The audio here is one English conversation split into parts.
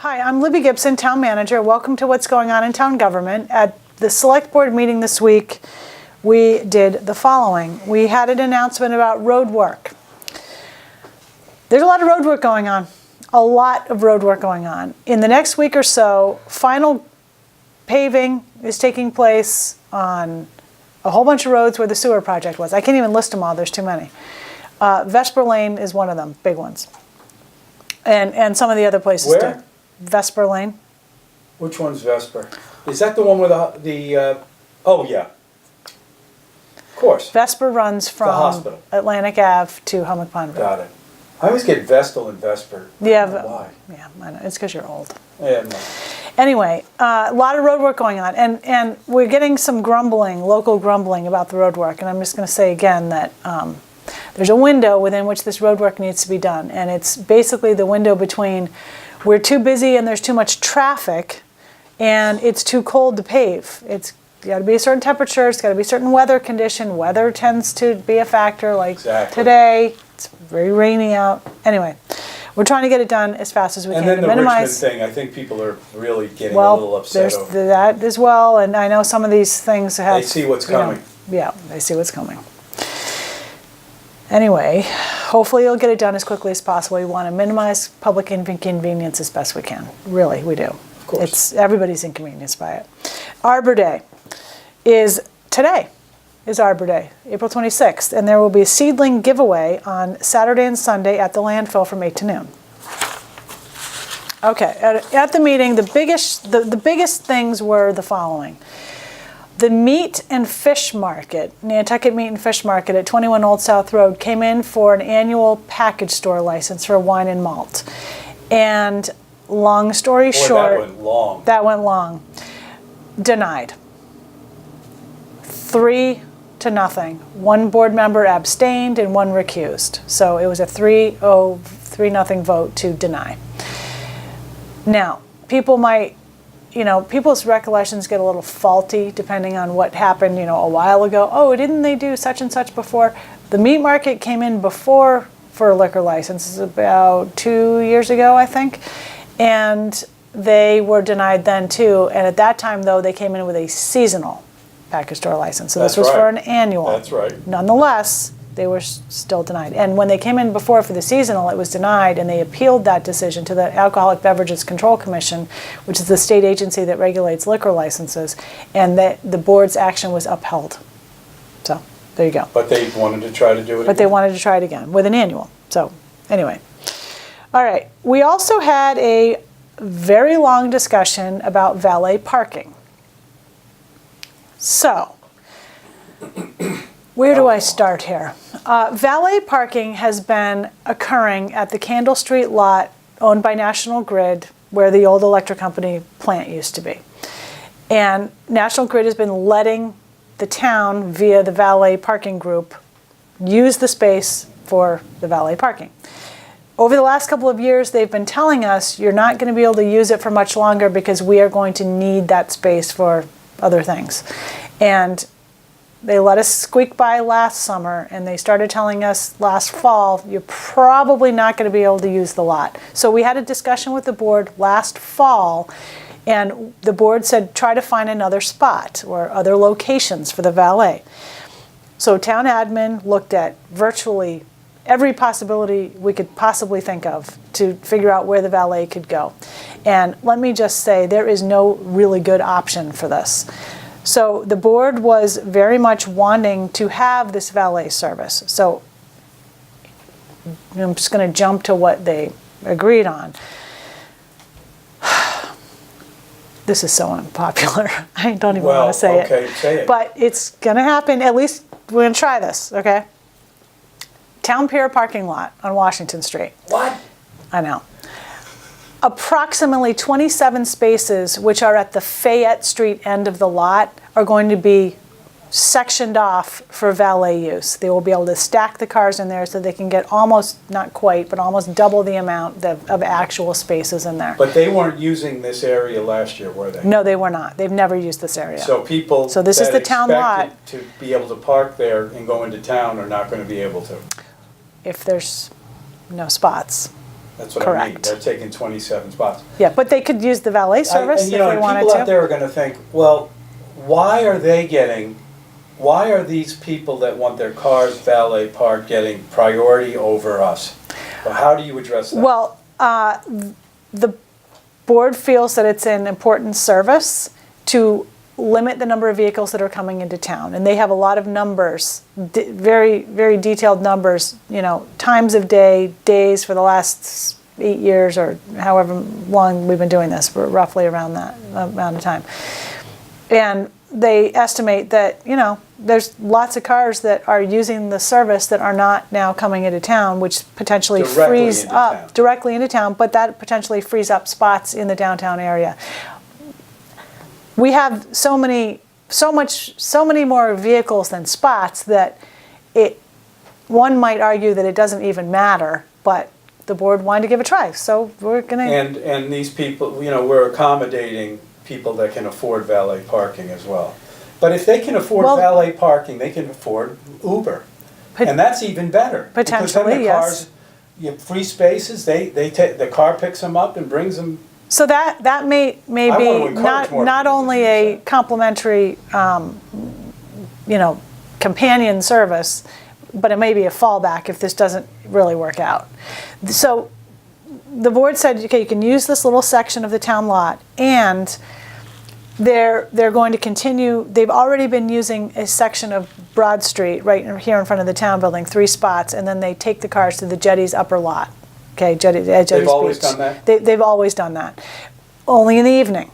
Hi, I'm Libby Gibson, Town Manager. Welcome to What's Going On in Town Government. At the Select Board meeting this week, we did the following. We had an announcement about road work. There's a lot of road work going on. A lot of road work going on. In the next week or so, final paving is taking place on a whole bunch of roads where the sewer project was. I can't even list them all, there's too many. Vesper Lane is one of them, big ones. And some of the other places Where? too. Vesper Lane. Which one's Vesper? Is that the one with the oh yeah. Of course. Vesper runs from hospital. Atlantic Ave to Hummock Pond Road. Got it. I always get Vestal and Vesper. Yeah, I don't know why. Yeah, I know. It's because you're old. Yeah, no. Anyway, a lot of road work going on, and we're getting some grumbling, local grumbling about the road work, and I'm just going to say again that there's a window within which this road work needs to be done, and it's basically the window between we're too busy and there's too much traffic, and it's too cold to pave. It's got to be a certain temperature, it's got to be a certain weather condition. Weather tends to be a factor, like today, it's very rainy out. Anyway, we're trying to get it done as fast as we can to minimize. And then the Richmond thing, I think people are really getting a little upset over. There's that as well, and I know some of these things have... They see what's coming. Yeah, they see what's coming. Anyway, hopefully you'll get it done as quickly as possible. We want to minimize public inconvenience as best we can. Really, we do. Of course. Everybody's inconvenienced by it. Arbor Day is today. Is Arbor Day, April 26th, and there will be a seedling giveaway on Saturday and Sunday at the landfill from 8 to noon. Okay, at the meeting, the biggest things were the following. The meat and fish market, Nantucket Meat and Fish Market at 21 Old South Road, came in for an annual package store license for wine and malt. And long story short, that went long. That went long. Denied. 3-0. One board member abstained and one recused. So it was a 3-0 vote to deny. Now, people might, people's recollections get a little faulty depending on what happened, a while ago. Oh, didn't they do such and such before? The meat market came in before for a liquor license, about 2 years ago, I think. And they were denied then too. And at that time, though, they came in with a seasonal package store license. So this was for an annual. That's right. Nonetheless, they were still denied. And when they came in before for the seasonal, it was denied, and they appealed that decision to the Alcoholic Beverages Control Commission, which is the state agency that regulates liquor licenses, and the board's action was upheld. So there you go. But they wanted to try to do it again. But they wanted to try it again with an annual. So anyway. All right. We also had a very long discussion about valet parking. So, where do I start here? Valet parking has been occurring at the Candle Street lot owned by National Grid, where the old electric company plant used to be. And National Grid has been letting the town, via the valet parking group, use the space for the valet parking. Over the last couple of years, they've been telling us, you're not going to be able to use it for much longer because we are going to need that space for other things. And they let us squeak by last summer, and they started telling us last fall, you're probably not going to be able to use the lot. So we had a discussion with the board last fall, and the board said, try to find another spot or other locations for the valet. So town admin looked at virtually every possibility we could possibly think of to figure out where the valet could go. And let me just say, there is no really good option for this. So the board was very much wanting to have this valet service. So I'm just going to jump to what they agreed on. This is so unpopular. I don't even want to say it. Say it. But it's going to happen. At least we're going to try this, okay? Town Pier parking lot on Washington Street. What? I know. Approximately 27 spaces, which are at the Fayette Street end of the lot, are going to be sectioned off for valet use. They will be able to stack the cars in there so they can get almost, not quite, but almost double the amount of actual spaces in there. But they weren't using this area last year, were they? No, they were not. They've never used this area. So people So this is the town lot. to be able to park there and go into town are not going to be able to. If there's no spots. That's what I mean. Correct. They're taking 27 spots. Yeah, but they could use the valet service And, if they wanted people out to. there are gonna think, well, why are these people that want their cars valet parked getting priority over us? Well, how do you address that? Well, the board feels that it's an important service to limit the number of vehicles that are coming into town. And they have a lot of numbers, very, very detailed numbers, times of day, days for the last 8 years or however long we've been doing this. We're roughly around that amount of time. And they estimate that, there's lots of cars that are using the service that are not now coming into town, which potentially frees up directly into town, but that potentially frees up spots in the downtown area. We have so many more vehicles than spots that one might argue that it doesn't even matter, but the board wanted to give it a try, so we're gonna. And these people, we're accommodating people that can afford valet parking as well. But if they can afford valet parking, they can afford Uber, and that's even better. Potentially, because then the cars, you have free spaces. The car picks them up and brings them. So that may be not only a complimentary, companion service, but it may be a fallback if this doesn't really work out. So the board said, okay, you can use this little section of the town lot, and they're going to continue. They've already been using a section of Broad Street right here in front of the town building, 3 spots, and then they take the cars to the Jetty's upper lot. Okay, Jetty's They've always Beach. done that? They've always done that, only in the evening.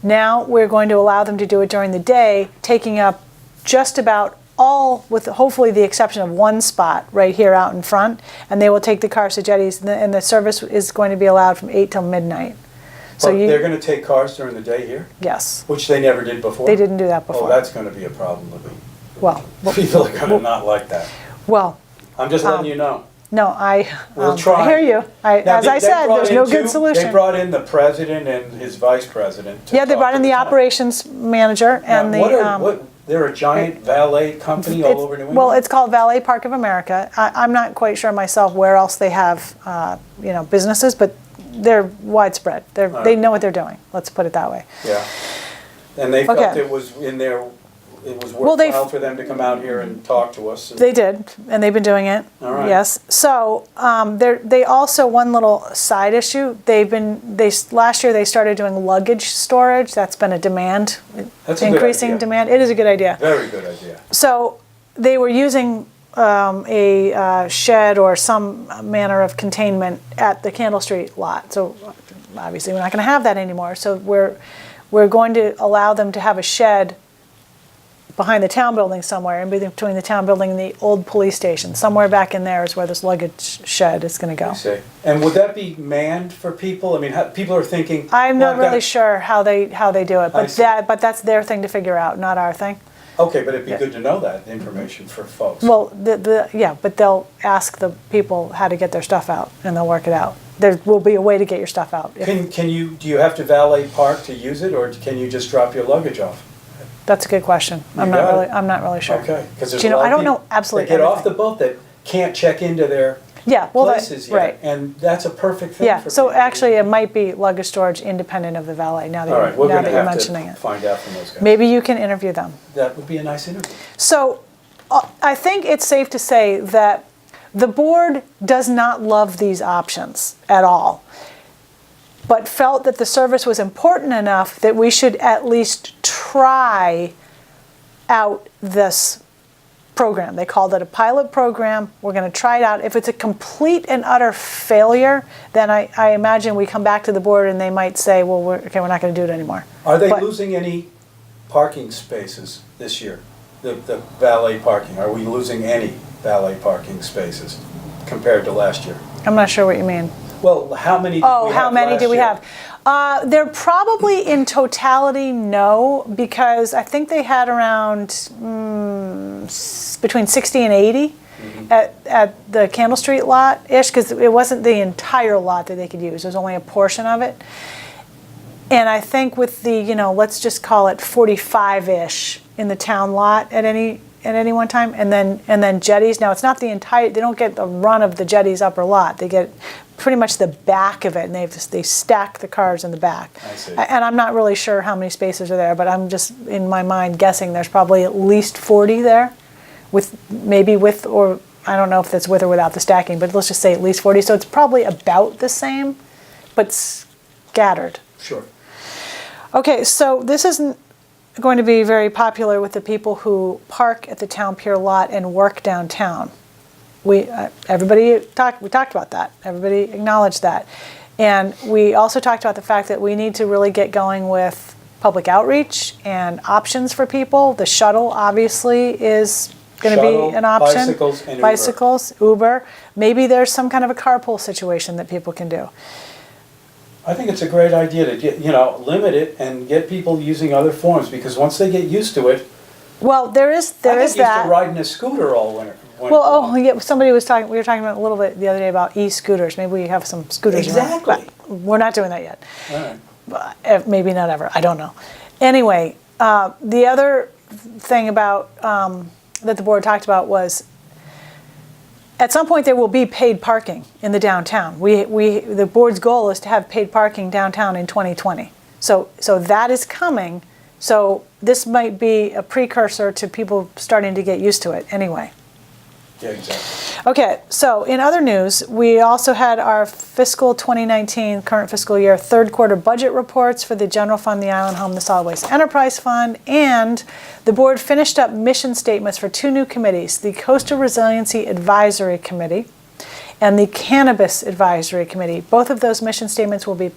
Now we're going to allow them to do it during the day, taking up just about all, with hopefully the exception of 1 spot right here out in front, and they will take the cars to Jetty's, and the service is going to be allowed from 8 till midnight. So they're going to take cars during the day here? Yes. Which they never did before? They didn't do that before. Oh, that's going to be a problem, Libby. Well, people are going to not like that. Well, I'm just letting you know. No, We'll try. I hear you. As I said, there's no good solution. They brought in the president and his vice president. Yeah, they brought in the operations manager and they're a giant valet company all over New England? Well, it's called Valet Park of America. I'm not quite sure myself where else they have, businesses, but they're widespread. They know what they're doing. Let's put it that way. Yeah. And they felt it was worthwhile for them to come out here and talk to us. They did, and they've been doing it. All right. Yes. So they also, one little side issue. Last year they started doing luggage storage. That's been a demand, increasing demand. It is a good idea. Very good idea. So they were using a shed or some manner of containment at the Candle Street lot. So obviously we're not going to have that anymore. So we're going to allow them to have a shed behind the town building somewhere, in between the town building and the old police station. Somewhere back in there is where this luggage shed is going to go. I see. And would that be manned for people? I mean, people are thinking. I'm not really sure how they do it, but that's their thing to figure out, not our thing. Okay, but it'd be good to know that information for folks. Well, but they'll ask the people how to get their stuff out, and they'll work it out. There will be a way to get your stuff out. Do you have to valet park to use it, or can you just drop your luggage off? That's a good question. I'm not really sure. Okay, because there's I don't know absolutely everything. They get off the boat that can't check into their places yet, right. And that's a perfect thing. Yeah. For So people. Actually, it might be luggage storage independent of the valet. Now that all right, we're going to you're have mentioning to it, find out from those guys. maybe you can interview them. That would be a nice interview. So, I think it's safe to say that the board does not love these options at all, but felt that the service was important enough that we should at least try out this program. They called it a pilot program. We're going to try it out. If it's a complete and utter failure, then I imagine we come back to the board and they might say, well, we're not going to do it anymore. Are they losing any parking spaces this year? The valet parking, are we losing any valet parking spaces compared to last year? I'm not sure what you mean. Well, how many did we have how many last do we year? have? They're probably in totality no, because I think they had around between 60 and 80 at the Candle Street lot-ish, because it wasn't the entire lot that they could use. It was only a portion of it. And I think with the, let's just call it 45-ish in the town lot at at any one time, and then jetties. Now it's not the entire. They don't get the run of the jetties upper lot. They get pretty much the back of it, and they stack the cars in the back. I see. And I'm not really sure how many spaces are there, but I'm just in my mind guessing there's probably at least 40 there, or I don't know if that's with or without the stacking, but let's just say at least 40. So it's probably about the same, but scattered. Sure. Okay, so this isn't going to be very popular with the people who park at the Town Pier lot and work downtown. We talked about that. Everybody acknowledged that. And we also talked about the fact that we need to really get going with public outreach and options for people. The shuttle obviously is going to be an option. Bicycles and Bicycles, Uber. Maybe there's some kind of a carpool situation that people can do. I think it's a great idea to get, limit it and get people using other forms, because once they get used to it. Well, there is I that. used to ride in a scooter all winter. Well, yeah, we were talking about a little bit the other day about e-scooters. Maybe we have some scooters Exactly. around. But we're not doing that yet. All right. But maybe not ever. I don't know. Anyway, the other thing about that the board talked about was at some point there will be paid parking in the downtown. The board's goal is to have paid parking downtown in 2020. So that is coming. So this might be a precursor to people starting to get used to it anyway. Yeah, exactly. Okay, so in other news, we also had our fiscal 2019, current fiscal year, third quarter budget reports for the General Fund, the Island Home, the Solid Waste Enterprise Fund, and the board finished up mission statements for two new committees, the Coastal Resiliency Advisory Committee and the Cannabis Advisory Committee. Both of those mission statements will be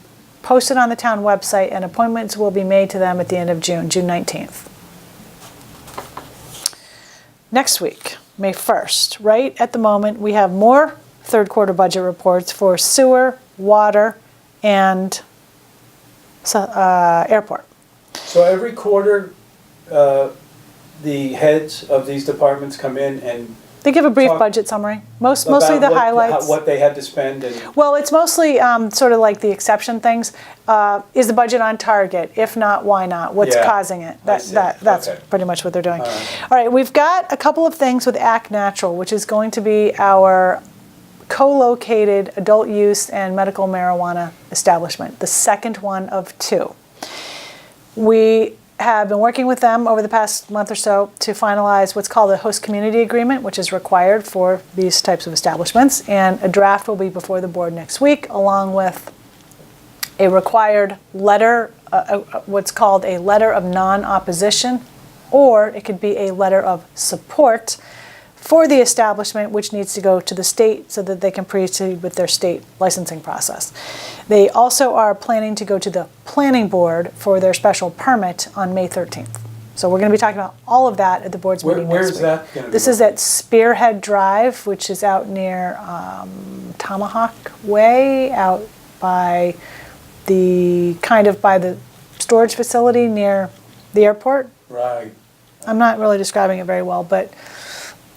posted on the town website, and appointments will be made to them at the end of June 19th. Next week, May 1st, right at the moment, we have more third quarter budget reports for sewer, water, and airport. So every quarter, the heads of these departments come in and They give a brief budget summary, mostly the highlights. What they had to spend and. Well, it's mostly sort of like the exception things. Is the budget on target? If not, why not? What's causing it? That's Okay. pretty much what they're doing. All All right, we've got a couple of things with Act Natural, which is going to be our co-located adult use and medical marijuana establishment, the second one of two. We have been working with them over the past month or so to finalize what's called a host community agreement, which is required for these types of establishments, and a draft will be before the board next week, along with a required letter, what's called a letter of non-opposition, or it could be a letter of support for the establishment, which needs to go to the state so that they can proceed with their state licensing process. They also are planning to go to the planning board for their special permit on May 13th. So we're going to be talking about all of that at the board's meeting next week. Where is that going to be? This is at Spearhead Drive, which is out near Tomahawk Way, out by the storage facility near the airport. Right. I'm not really describing it very well, but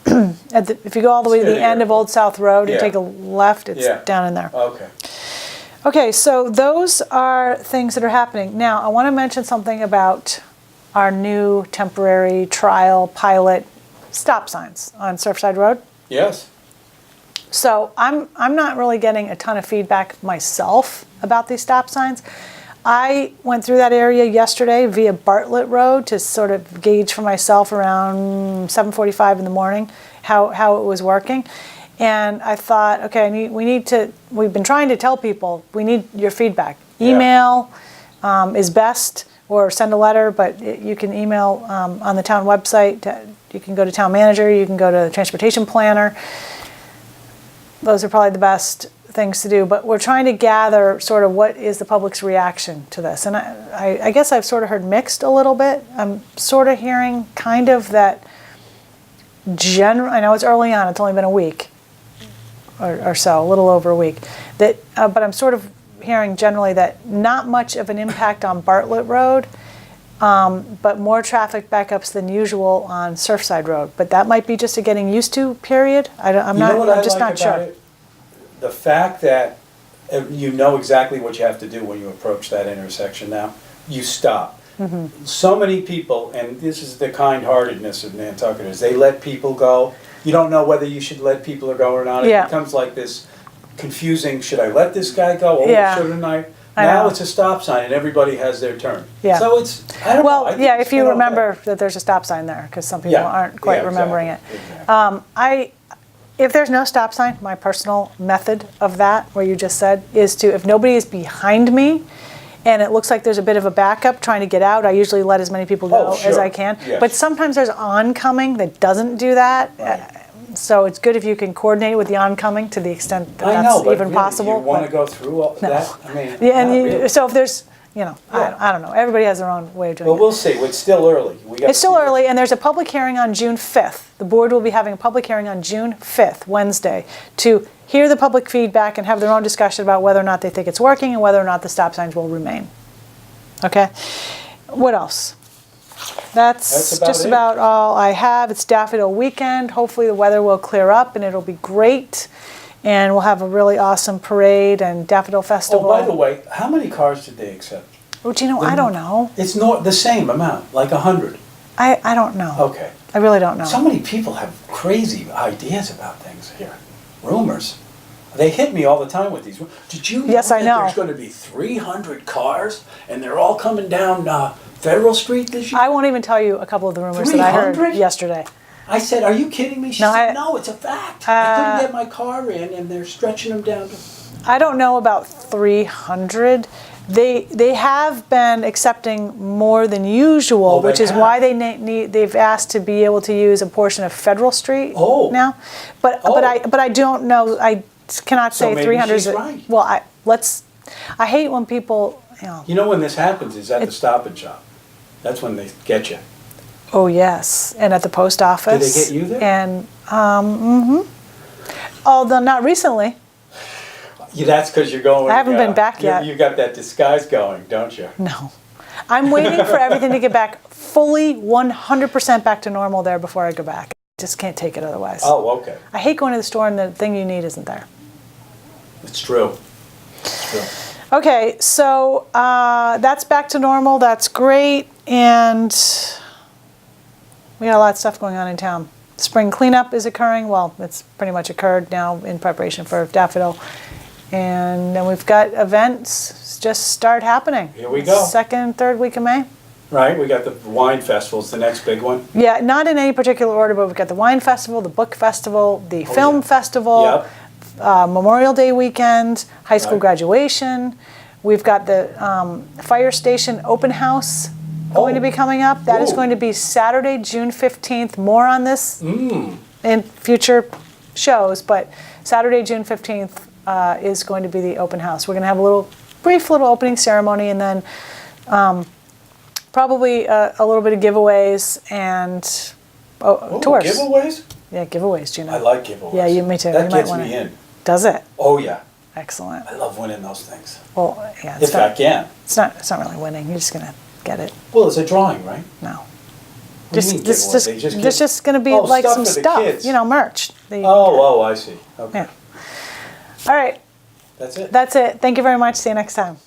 if you go all the way to the end of Old South Road and take a left, it's down in there. Okay. Okay, so those are things that are happening. Now, I want to mention something about our new temporary trial pilot stop signs on Surfside Road. Yes. So I'm not really getting a ton of feedback myself about these stop signs. I went through that area yesterday via Bartlett Road to sort of gauge for myself around 7:45 in the morning how it was working. And I thought, okay, we've been trying to tell people, we need your feedback. Email is best, or send a letter, but you can email on the town website. You can go to town manager, you can go to the transportation planner. Those are probably the best things to do, but we're trying to gather sort of what is the public's reaction to this. And I guess I've sort of heard mixed a little bit. I'm sort of hearing kind of that I know it's early on, it's only been a week or so, a little over a week, but I'm sort of hearing generally that not much of an impact on Bartlett Road, but more traffic backups than usual on Surfside Road. But that might be just a getting used to period. I'm just not sure. The fact that you know exactly what you have to do when you approach that intersection now, you stop. So many people, and this is the kind-heartedness of Nantucketers, they let people go. You don't know whether you should let people go or not. It Yeah. becomes like this confusing, should I let this guy go? Oh, Yeah. shouldn't I? I Now know. it's a stop sign and everybody has their turn. Yeah. So it's, I don't know. Well, I think yeah, it's if you been remember that there's a stop sign there, because some people Yeah. aren't quite Yeah, remembering it. exactly. If there's no stop sign, my personal method of that, where you just said, is to, if nobody is behind me and it looks like there's a bit of a backup trying to get out, I usually let as many people go Oh, as sure. I can. Yes. But sometimes there's oncoming that doesn't do that. Right. So it's good if you can coordinate with the oncoming to the extent that I that's know, but even really, possible. you want to but- go through all that? I mean, Yeah, and not you, really. so if there's, you know, Yeah. I don't know, everybody has their own way of doing Well, it. we'll see. It's still early. We gotta It's still see what- early, and there's a public hearing on June 5th. The board will be having a public hearing on June 5th, Wednesday, to hear the public feedback and have their own discussion about whether or not they think it's working and whether or not the stop signs will remain. Okay? What else? That's about just it. about all I have. It's Daffodil Weekend. Hopefully the weather will clear up and it'll be great. And we'll have a really awesome parade and Daffodil Festival. Oh, by the way, how many cars did they accept? Oh, do you know, I don't know. It's not the same amount, like 100. I don't know. Okay. I really don't know. So many people have crazy ideas about things here. Rumors. They hit me all the time with these. Did you know Yes, I that know. there's going to be 300 cars and they're all coming down Federal Street this year? I won't even tell you a couple of the rumors that I heard 300? yesterday. I said, are you kidding me? She No, said, I- no, it's a fact. I couldn't get my car in and they're stretching them down to... I don't know about 300. They have been accepting more than usual, Oh, they which is have? why they've asked to be able to use a portion of Federal Street Oh. now. But Oh. I don't know. I cannot So say maybe 300. she's right. Well, I hate when people, you know. You know when this happens is at the Stop and Shop. That's when they get you. Oh yes, and at the post office. get you there? And although not recently. Yeah, that's because you're going... I haven't been back yet. You got that disguise going, don't you? No. I'm waiting for everything to get back fully 100% back to normal there before I go back. I just can't take it otherwise. Oh, okay. I hate going to the store and the thing you need isn't there. It's true. It's true. Okay, so that's back to normal. That's great. And we got a lot of stuff going on in town. Spring cleanup is occurring. Well, it's pretty much occurred now in preparation for Daffodil. And then we've got events just start happening. Here we go. Second, third week of May. Right, we got the wine festival's the next big one. Yeah, not in any particular order, but we've got the wine festival, the book festival, the film yeah. festival, Yep. Memorial Day weekend, high school Right. graduation. We've got the fire station open house going to be coming up. That is Ooh. going to be Saturday, June 15th. More on this Mm. in future shows, but Saturday, June 15th is going to be the open house. We're going to have a brief little opening ceremony, and then probably a little bit of giveaways and Ooh, tours. giveaways? Yeah, giveaways, Gina. I like giveaways. Yeah, me too. That You might gets wanna- me in. Does it? Oh, yeah. Excellent. I love winning those things. Well, yeah, it's If I not, can. it's not really winning. You're just going to get it. Well, it's a drawing, right? No. What do you mean This giveaway? just, They just there's give- just going to be Oh, like stuff some for the stuff, kids. merch. that you can Oh, I see. Okay. get. Yeah. All right. That's it. That's it. Thank you very much. See you next time.